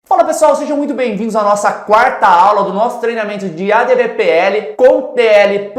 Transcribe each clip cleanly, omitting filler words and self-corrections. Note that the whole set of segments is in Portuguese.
Fala pessoal, sejam muito bem-vindos à nossa quarta aula do nosso treinamento de ADVPL com TL++.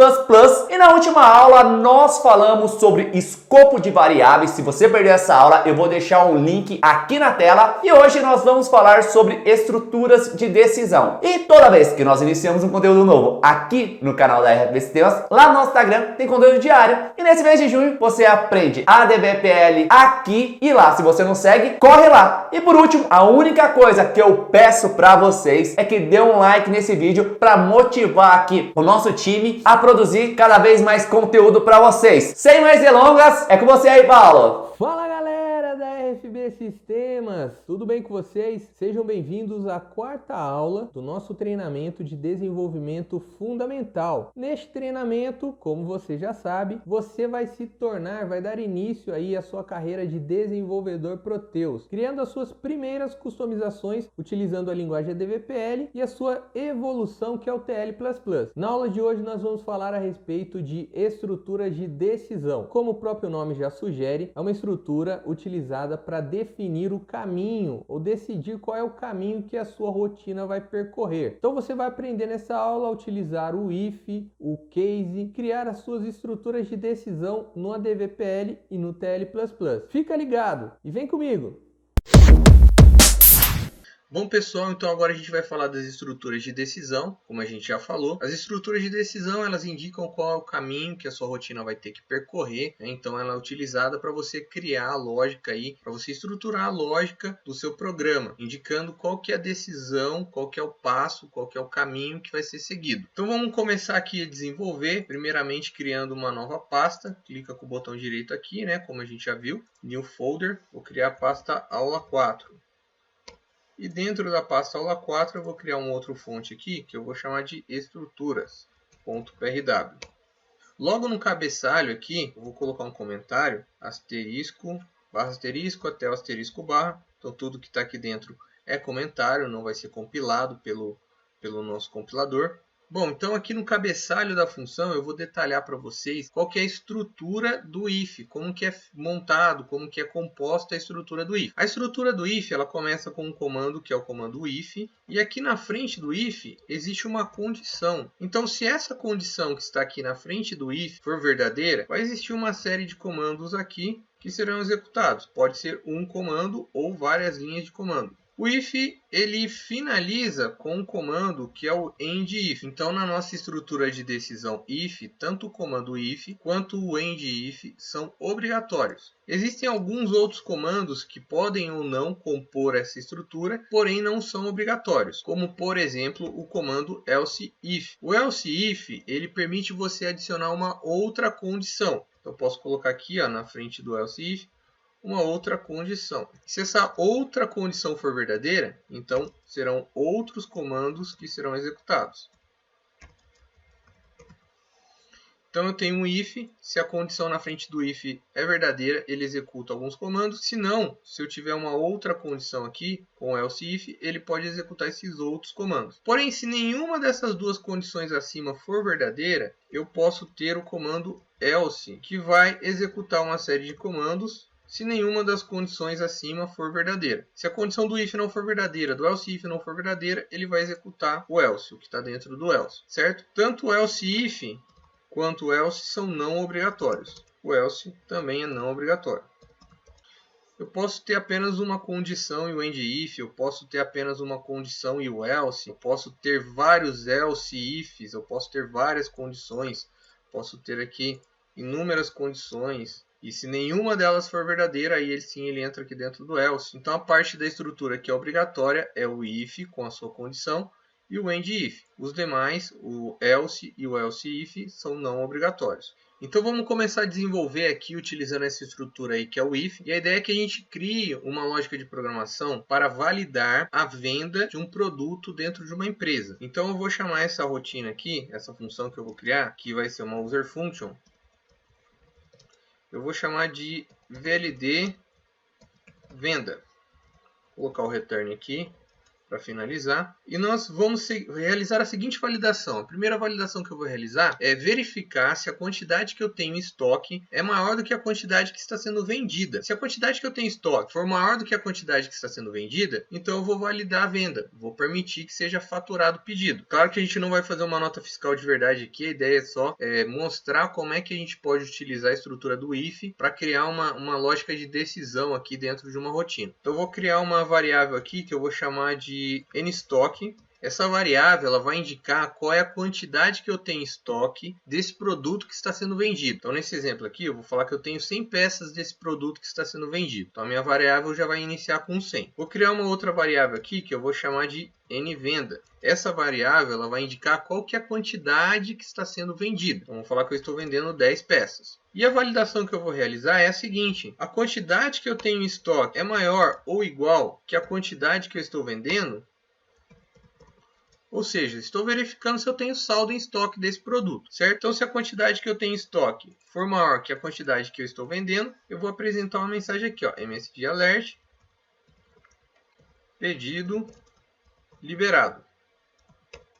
E na última aula nós falamos sobre escopo de variáveis. Se você perdeu essa aula, eu vou deixar um link aqui na tela. E hoje nós vamos falar sobre estruturas de decisão. E toda vez que nós iniciamos um conteúdo novo aqui no canal da RFB Sistemas, lá no nosso Instagram tem conteúdo diário. E nesse mês de junho você aprende ADVPL aqui e lá. Se você não segue, corre lá. E por último, a única coisa que eu peço pra vocês é que dê um like nesse vídeo para motivar aqui o nosso time a produzir cada vez mais conteúdo para vocês. Sem mais delongas, é com você aí, Paulo. Fala galera da RFB Sistemas, tudo bem com vocês? Sejam bem-vindos à quarta aula do nosso treinamento de desenvolvimento fundamental. Neste treinamento, como você já sabe, você vai dar início aí à sua carreira de desenvolvedor Proteus, criando as suas primeiras customizações utilizando a linguagem ADVPL e a sua evolução, que é o TL++. Na aula de hoje nós vamos falar a respeito de estruturas de decisão. Como o próprio nome já sugere, é uma estrutura utilizada para definir o caminho ou decidir qual é o caminho que a sua rotina vai percorrer. Então você vai aprender nessa aula a utilizar o if, o case, criar as suas estruturas de decisão no ADVPL e no TL++. Fica ligado e vem comigo! Bom pessoal, então agora a gente vai falar das estruturas de decisão, como a gente já falou. As estruturas de decisão, elas indicam qual é o caminho que a sua rotina vai ter que percorrer, né? Então ela é utilizada para você criar a lógica aí, para você estruturar a lógica do seu programa, indicando qual que é a decisão, qual que é o passo, qual que é o caminho que vai ser seguido. Então vamos começar aqui a desenvolver, primeiramente criando uma nova pasta. Clica com o botão direito aqui, né? Como a gente já viu, New Folder, vou criar a pasta Aula 4. E dentro da pasta aula 4 eu vou criar um outro fonte aqui que eu vou chamar de estruturas.prw. Logo no cabeçalho aqui eu vou colocar um comentário, asterisco, barra asterisco até o asterisco barra. Então tudo que está aqui dentro é comentário, não vai ser compilado pelo nosso compilador. Bom, então aqui no cabeçalho da função eu vou detalhar para vocês qual que é a estrutura do if, como que é montado, como que é composta a estrutura do if. A estrutura do if ela começa com um comando que é o comando if, e aqui na frente do if existe uma condição. Então se essa condição que está aqui na frente do if for verdadeira, vai existir uma série de comandos aqui que serão executados. Pode ser um comando ou várias linhas de comando. O if ele finaliza com um comando que é o end-if. Então, na nossa estrutura de decisão if, tanto o comando if quanto o end-if são obrigatórios. Existem alguns outros comandos que podem ou não compor essa estrutura, porém não são obrigatórios, como por exemplo o comando else-if. O else-if ele permite você adicionar uma outra condição. Então, eu posso colocar aqui na frente do else-if uma outra condição. Se essa outra condição for verdadeira, então serão outros comandos que serão executados. Então eu tenho um if, se a condição na frente do if é verdadeira, ele executa alguns comandos. Se não, se eu tiver uma outra condição aqui, com o else if, ele pode executar esses outros comandos. Porém, se nenhuma dessas duas condições acima for verdadeira, eu posso ter o comando else, que vai executar uma série de comandos se nenhuma das condições acima for verdadeira. Se a condição do if não for verdadeira, do else if não for verdadeira, ele vai executar o else, o que está dentro do else, certo? Tanto o else if quanto o else são não obrigatórios. O else também é não obrigatório. Eu posso ter apenas uma condição e o end if, eu posso ter apenas uma condição e o else, eu posso ter vários else ifs, eu posso ter várias condições, posso ter aqui inúmeras condições. E se nenhuma delas for verdadeira, aí ele entra aqui dentro do else. Então a parte da estrutura que é obrigatória é o if com a sua condição e o end if. Os demais, o else e o else if, são não obrigatórios. Então vamos começar a desenvolver aqui utilizando essa estrutura aí que é o if. E a ideia é que a gente crie uma lógica de programação para validar a venda de um produto dentro de uma empresa. Então eu vou chamar essa rotina aqui, essa função que eu vou criar, que vai ser uma user function. Eu vou chamar de VLD venda. Vou colocar o return aqui. para finalizar. E nós vamos realizar a seguinte validação. A primeira validação que eu vou realizar é verificar se a quantidade que eu tenho em estoque é maior do que a quantidade que está sendo vendida. Se a quantidade que eu tenho em estoque for maior do que a quantidade que está sendo vendida, então eu vou validar a venda. Vou permitir que seja faturado o pedido. Claro que a gente não vai fazer uma nota fiscal de verdade aqui, a ideia é só mostrar como é que a gente pode utilizar a estrutura do IF para criar uma lógica de decisão aqui dentro de uma rotina. Então eu vou criar uma variável aqui que eu vou chamar de nstock. Essa variável ela vai indicar qual é a quantidade que eu tenho em estoque desse produto que está sendo vendido. Então, nesse exemplo aqui, eu vou falar que eu tenho 100 peças desse produto que está sendo vendido. Então, a minha variável já vai iniciar com 100. Vou criar uma outra variável aqui que eu vou chamar de nvenda. Essa variável ela vai indicar qual que é a quantidade que está sendo vendida. Então, vamos falar que eu estou vendendo 10 peças. E a validação que eu vou realizar é a seguinte: a quantidade que eu tenho em estoque é maior ou igual que a quantidade que eu estou vendendo? Ou seja, estou verificando se eu tenho saldo em estoque desse produto, certo? Então, se a quantidade que eu tenho em estoque for maior que a quantidade que eu estou vendendo, eu vou apresentar uma mensagem aqui, ó, MSG Alert, pedido liberado.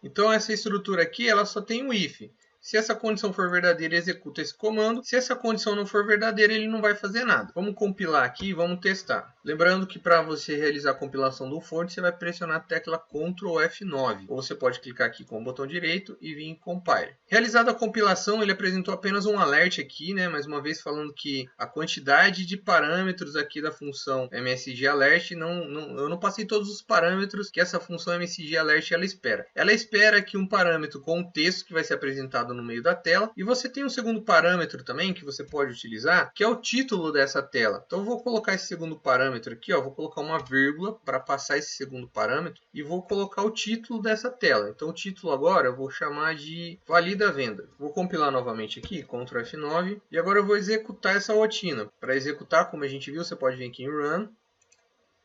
Então, essa estrutura aqui, ela só tem um if. Se essa condição for verdadeira, executa esse comando. Se essa condição não for verdadeira, ele não vai fazer nada. Vamos compilar aqui e vamos testar. Lembrando que para você realizar a compilação do Fortran, você vai pressionar a tecla Ctrl F9. Ou você pode clicar aqui com o botão direito e vir em Compile. Realizada a compilação, ele apresentou apenas um alert aqui, né? Mais uma vez falando que a quantidade de parâmetros aqui da função MSG Alert, eu não passei todos os parâmetros que essa função MSG Alert ela espera. Ela espera que um parâmetro com um texto que vai ser apresentado no meio da tela. E você tem um segundo parâmetro também que você pode utilizar, que é o título dessa tela. Então eu vou colocar esse segundo parâmetro aqui, ó, vou colocar uma vírgula para passar esse segundo parâmetro e vou colocar o título dessa tela. Então o título agora eu vou chamar de valida venda. Vou compilar novamente aqui, Ctrl F9, e agora eu vou executar essa rotina. Para executar, como a gente viu, você pode vir aqui em Run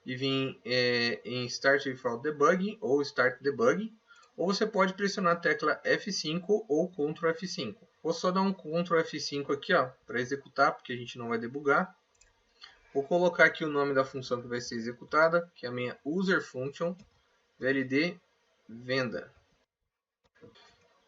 e vir em Start Without Debugging ou Start Debugging. Ou você pode pressionar a tecla F5 ou Ctrl F5. Vou só dar um Ctrl F5 aqui, ó, para executar, porque a gente não vai debugar. Vou colocar aqui o nome da função que vai ser executada, que é a minha user function VLD venda.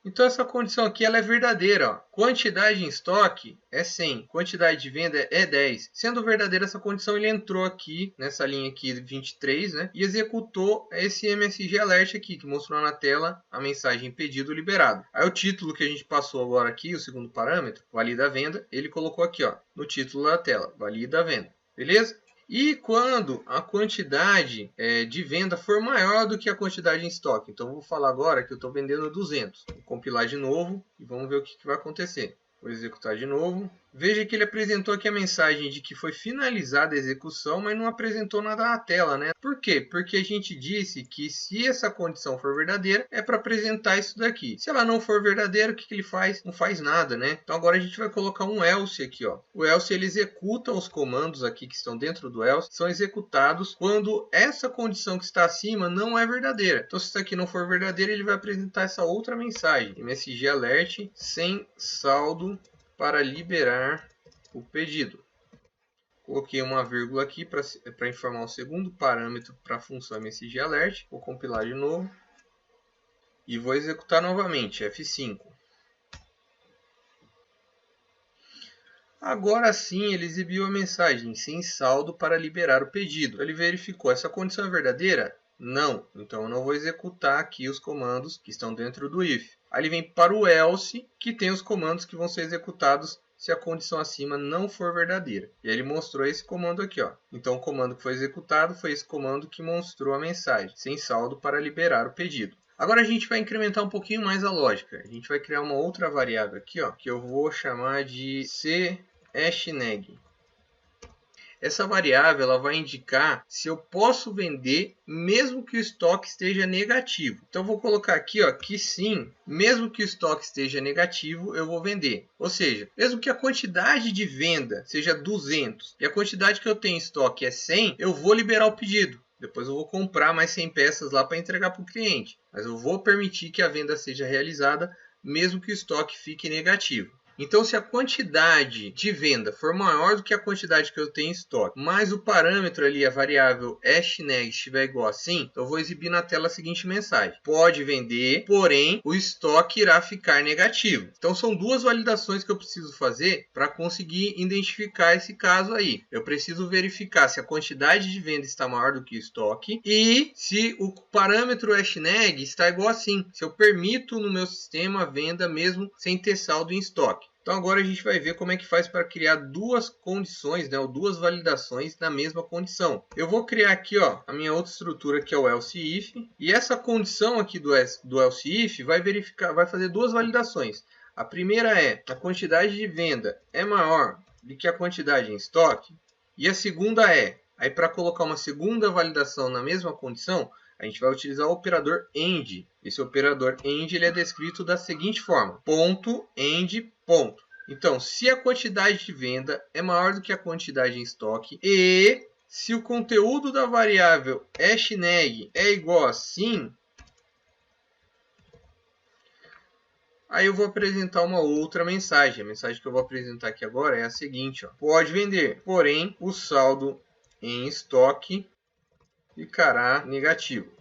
Então essa condição aqui ela é verdadeira. Ó. Quantidade em estoque é 100, quantidade de venda é 10. Sendo verdadeira essa condição, ele entrou aqui nessa linha aqui 23, né, e executou esse MSG Alert aqui, que mostrou na tela a mensagem pedido liberado. Aí o título que a gente passou agora aqui, o segundo parâmetro, valida a venda, ele colocou aqui, ó, no título da tela, valida a venda. Beleza? E quando a quantidade de venda for maior do que a quantidade em estoque. Então, eu vou falar agora que eu estou vendendo 200. Vou compilar de novo e vamos ver o que vai acontecer. Vou executar de novo. Veja que ele apresentou aqui a mensagem de que foi finalizada a execução, mas não apresentou nada na tela, né? Por quê? Porque a gente disse que se essa condição for verdadeira, é para apresentar isso daqui. Se ela não for verdadeira, o que ele faz? Não faz nada, né? Então agora a gente vai colocar um else aqui, ó. O else ele executa os comandos aqui que estão dentro do else, são executados quando essa condição que está acima não é verdadeira. Então se isso aqui não for verdadeiro, ele vai apresentar essa outra mensagem. MSG Alert sem saldo para liberar o pedido. Coloquei uma vírgula aqui para informar o segundo parâmetro para a função MSG Alert. Vou compilar de novo. E vou executar novamente, F5. Agora sim ele exibiu a mensagem sem saldo para liberar o pedido. Ele verificou, essa condição é verdadeira? Não. Então eu não vou executar aqui os comandos que estão dentro do if. Aí ele vem para o else, que tem os comandos que vão ser executados se a condição acima não for verdadeira. E aí ele mostrou esse comando aqui, ó. Então o comando que foi executado foi esse comando que mostrou a mensagem, sem saldo para liberar o pedido. Agora a gente vai incrementar um pouquinho mais a lógica. A gente vai criar uma outra variável aqui, ó, que eu vou chamar de CHNEG. Essa variável ela vai indicar se eu posso vender mesmo que o estoque esteja negativo. Então eu vou colocar aqui, ó, que sim, mesmo que o estoque esteja negativo, eu vou vender. Ou seja, mesmo que a quantidade de venda seja 200 e a quantidade que eu tenho em estoque é 100, eu vou liberar o pedido. Depois eu vou comprar mais 100 peças lá para entregar para o cliente. Mas eu vou permitir que a venda seja realizada mesmo que o estoque fique negativo. Então, se a quantidade de venda for maior do que a quantidade que eu tenho em estoque, mas o parâmetro ali, a variável hashnag, estiver igual assim, eu vou exibir na tela a seguinte mensagem: pode vender, porém o estoque irá ficar negativo. Então, são duas validações que eu preciso fazer para conseguir identificar esse caso aí. Eu preciso verificar se a quantidade de venda está maior do que o estoque e se o parâmetro hashnag está igual assim, se eu permito no meu sistema a venda mesmo sem ter saldo em estoque. Então agora a gente vai ver como é que faz para criar duas condições, né, ou duas validações na mesma condição. Eu vou criar aqui a minha outra estrutura que é o else if, e essa condição aqui do else if vai fazer duas validações. A primeira é: a quantidade de venda é maior do que a quantidade em estoque. E a segunda é: aí para colocar uma segunda validação na mesma condição, a gente vai utilizar o operador AND. Esse operador AND ele é descrito da seguinte forma: ponto, AND, ponto. Então, se a quantidade de venda é maior do que a quantidade em estoque e se o conteúdo da variável hashnag é igual a sim, aí eu vou apresentar uma outra mensagem. A mensagem que eu vou apresentar aqui agora é a seguinte: pode vender, porém o saldo em estoque ficará negativo.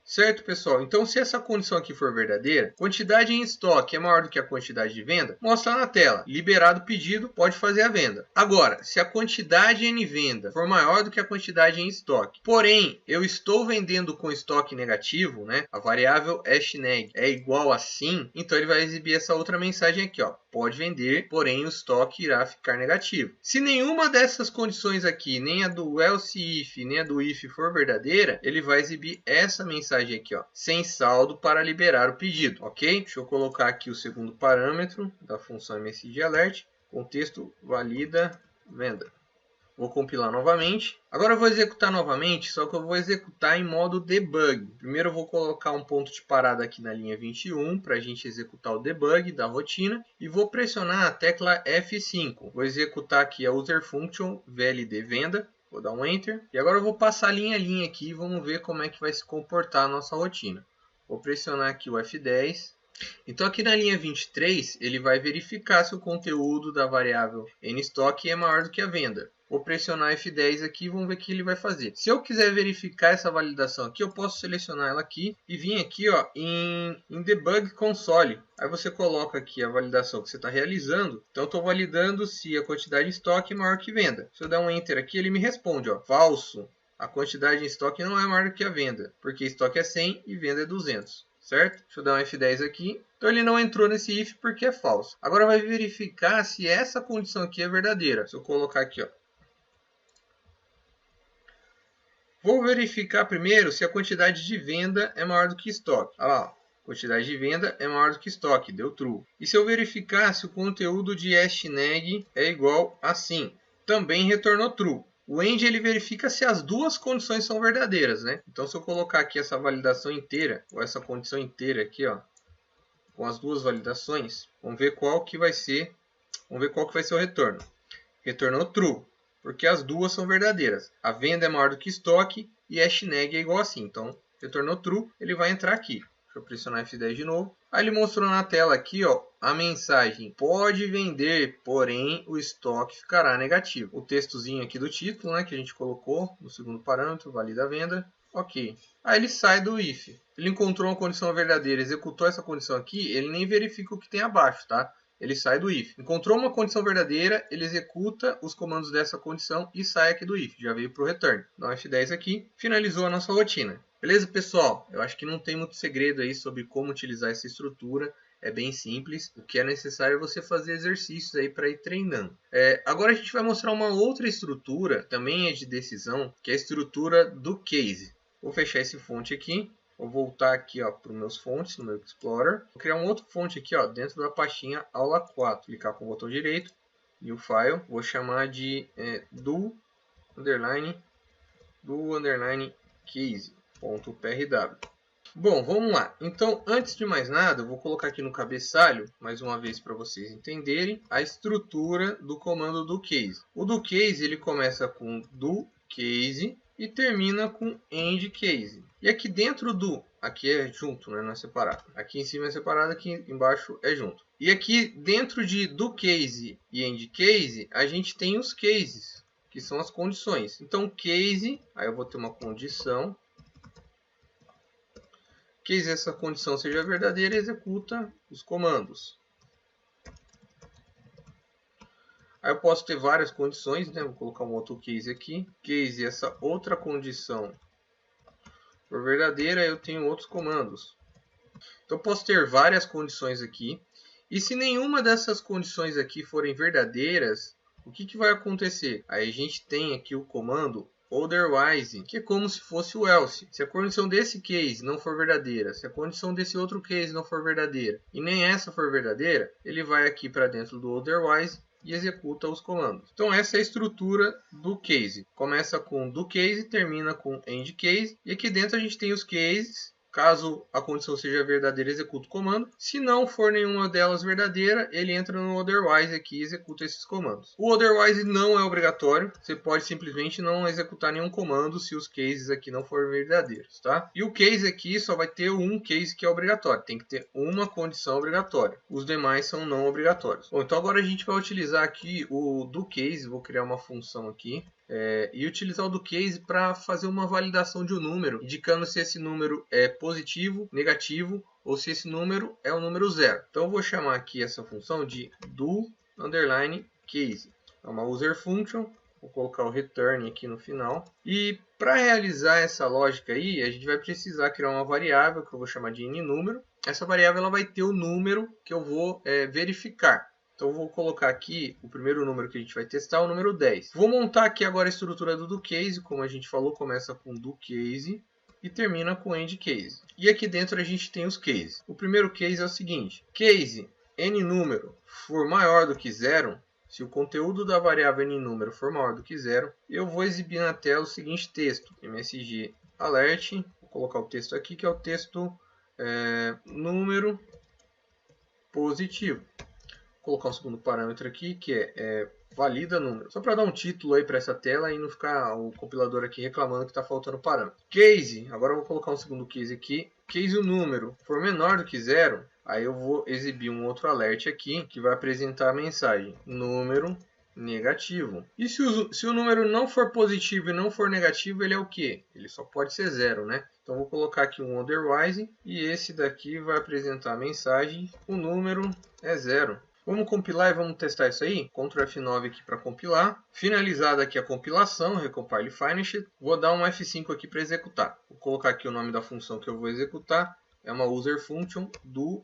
Certo, pessoal? Então, se essa condição aqui for verdadeira, quantidade em estoque é maior do que a quantidade de venda, mostra na tela: liberado o pedido, pode fazer a venda. Agora, se a quantidade em venda for maior do que a quantidade em estoque, porém, eu estou vendendo com estoque negativo, né? A variável hashnag é igual a sim, então ele vai exibir essa outra mensagem aqui, pode vender, porém o estoque irá ficar negativo. Se nenhuma dessas condições aqui, nem a do else if, nem a do if for verdadeira, ele vai exibir essa mensagem aqui, sem saldo para liberar o pedido, ok? Deixa eu colocar aqui o segundo parâmetro da função msgAlert, contexto valida venda. Vou compilar novamente. Agora eu vou executar novamente, só que eu vou executar em modo debug. Primeiro eu vou colocar um ponto de parada aqui na linha 21 para a gente executar o debug da rotina e vou pressionar a tecla F5. Vou executar aqui a user function vld venda. Vou dar um Enter. E agora eu vou passar linha a linha aqui e vamos ver como é que vai se comportar a nossa rotina. Vou pressionar aqui o F10. Então aqui na linha 23, ele vai verificar se o conteúdo da variável nStock é maior do que a venda. Vou pressionar F10 aqui e vamos ver o que ele vai fazer. Se eu quiser verificar essa validação aqui, eu posso selecionar ela aqui e vir aqui em Debug Console. Aí você coloca aqui a validação que você está realizando. Então eu estou validando se a quantidade em estoque é maior que venda. Se eu der um Enter aqui, ele me responde, falso. A quantidade em estoque não é maior do que a venda, porque estoque é 100 e venda é 200. Certo? Deixa eu dar um F10 aqui. Então ele não entrou nesse if porque é falso. Agora vai verificar se essa condição aqui é verdadeira. Se eu colocar aqui, vou verificar primeiro se a quantidade de venda é maior do que estoque. Olha lá, quantidade de venda é maior do que estoque, deu true. E se eu verificar se o conteúdo de hashnag é igual a sim, também retornou true. O AND ele verifica se as duas condições são verdadeiras, né? Então se eu colocar aqui essa validação inteira, ou essa condição inteira aqui, com as duas validações, vamos ver qual que vai ser o retorno. Retornou true, porque as duas são verdadeiras. A venda é maior do que estoque e hashnag é igual a sim. Então retornou true, ele vai entrar aqui. Deixa eu pressionar F10 de novo. Aí ele mostrou na tela aqui, a mensagem: pode vender, porém o estoque ficará negativo. O textozinho aqui do título, né, que a gente colocou no segundo parâmetro, valida a venda. Ok. Aí ele sai do if. Ele encontrou uma condição verdadeira, executou essa condição aqui, ele nem verifica o que tem abaixo, tá? Ele sai do if. Encontrou uma condição verdadeira, ele executa os comandos dessa condição e sai aqui do if. Já veio para o return. Dá um F10 aqui. Finalizou a nossa rotina. Beleza, pessoal? Eu acho que não tem muito segredo aí sobre como utilizar essa estrutura. É bem simples. O que é necessário é você fazer exercícios aí para ir treinando. Agora a gente vai mostrar uma outra estrutura, também é de decisão, que é a estrutura do case. Vou fechar esse fonte aqui. Vou voltar aqui para os meus fontes no meu Explorer. Vou criar um outro fonte aqui dentro da pastinha aula 4. Clicar com o botão direito, new file. Vou chamar de do underline case.prw. Bom, vamos lá. Então, antes de mais nada, eu vou colocar aqui no cabeçalho, mais uma vez para vocês entenderem, a estrutura do comando do case. O do case ele começa com do case e termina com end case. E aqui dentro do... Aqui é junto, né? Não é separado. Aqui em cima é separado, aqui embaixo é junto. E aqui dentro de do case e end case, a gente tem os cases, que são as condições. Então, case, aí eu vou ter uma condição. Case essa condição seja verdadeira, executa os comandos. Aí eu posso ter várias condições, né? Vou colocar um outro case aqui. Case essa outra condição for verdadeira, eu tenho outros comandos. Então eu posso ter várias condições aqui. E se nenhuma dessas condições aqui forem verdadeiras, o que vai acontecer? Aí a gente tem aqui o comando otherwise, que é como se fosse o else. Se a condição desse case não for verdadeira, se a condição desse outro case não for verdadeira, e nem essa for verdadeira, ele vai aqui para dentro do otherwise e executa os comandos. Então essa é a estrutura do case. Começa com do case, termina com end case, e aqui dentro a gente tem os cases. Caso a condição seja verdadeira, executa o comando. Se não for nenhuma delas verdadeira, ele entra no otherwise aqui e executa esses comandos. O otherwise não é obrigatório. Você pode simplesmente não executar nenhum comando se os cases aqui não forem verdadeiros, tá? E o case aqui só vai ter um case que é obrigatório. Tem que ter uma condição obrigatória. Os demais são não obrigatórios. Bom, então agora a gente vai utilizar aqui o do case. Vou criar uma função aqui. E utilizar o do case para fazer uma validação de um número, indicando se esse número é positivo, negativo ou se esse número é um número zero. Então eu vou chamar aqui essa função de do_case. É uma user function, vou colocar o return aqui no final. E para realizar essa lógica aí, a gente vai precisar criar uma variável que eu vou chamar de inNúmero. Essa variável ela vai ter o número que eu vou verificar. Então, eu vou colocar aqui o primeiro número que a gente vai testar, o número 10. Vou montar aqui agora a estrutura do case. Como a gente falou, começa com do case e termina com end case. E aqui dentro a gente tem os cases. O primeiro case é o seguinte. Case nNúmero for maior do que zero, se o conteúdo da variável nNúmero for maior do que zero, eu vou exibir na tela o seguinte texto. MSG alert. Vou colocar o texto aqui, que é o texto número positivo. Vou colocar um segundo parâmetro aqui, que é valida número. Só para dar um título aí para essa tela e não ficar o compilador aqui reclamando que está faltando parâmetro. Case, agora eu vou colocar um segundo case aqui. Case o número for menor do que zero, aí eu vou exibir um outro alert aqui, que vai apresentar a mensagem número negativo. E se o número não for positivo e não for negativo, ele é o quê? Ele só pode ser zero, né? Então vou colocar aqui um otherwise e esse daqui vai apresentar a mensagem, o número é zero. Vamos compilar e vamos testar isso aí. Ctrl F9 aqui para compilar. Finalizada aqui a compilação, recompile finished. Vou dar um F5 aqui para executar. Vou colocar aqui o nome da função que eu vou executar. É uma user function do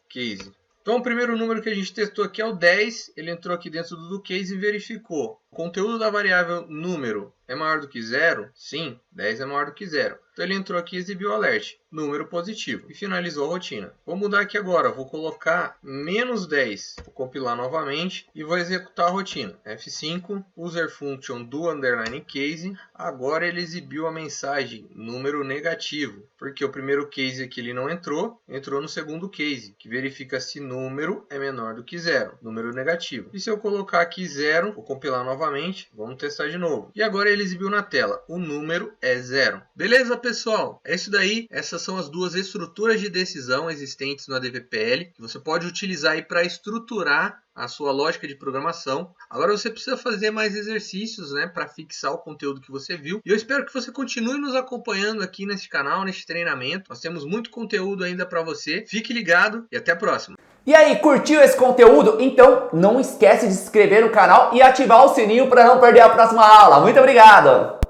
_case. Então o primeiro número que a gente testou aqui é o 10. Ele entrou aqui dentro do case e verificou. O conteúdo da variável número é maior do que zero? Sim, 10 é maior do que zero. Então ele entrou aqui e exibiu o alert, número positivo, e finalizou a rotina. Vou mudar aqui agora, vou colocar menos 10, vou compilar novamente e vou executar a rotina. F5, user function do _case, agora ele exibiu a mensagem número negativo, porque o primeiro case aqui ele não entrou no segundo case, que verifica se número é menor do que zero, número negativo. E se eu colocar aqui 0, vou compilar novamente, vamos testar de novo. E agora ele exibiu na tela, o número é 0. Beleza, pessoal? É isso daí. Essas são as duas estruturas de decisão existentes no ADVPL, que você pode utilizar aí para estruturar a sua lógica de programação. Agora você precisa fazer mais exercícios, né, para fixar o conteúdo que você viu. E eu espero que você continue nos acompanhando aqui neste canal, neste treinamento. Nós temos muito conteúdo ainda para você. Fique ligado e até a próxima. E aí, curtiu esse conteúdo? Então não esquece de se inscrever no canal e ativar o sininho para não perder a próxima aula. Muito obrigado!